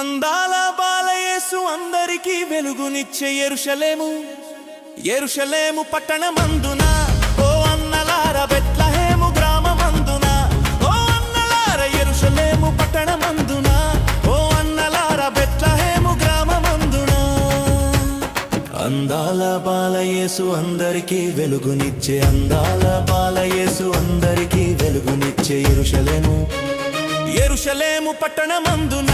అందాల బాలయేసు అందరికీ వెలుగునిచ్చే యెరూషలేము, యెరూషలేము పట్టణమందున ఓ అన్నలార బెత్లెహేము గ్రామమందున, ఓ అన్నలార యెరూషలేము పట్టణమందున, ఓ అన్నలార బెత్లెహేము గ్రామమందున. అందాల బాలయేసు అందరికీ వెలుగునిచ్చే, అందాల బాలయేసు అందరికీ వెలుగునిచ్చే యెరూషలేము, యెరూషలేము పట్టణమందున.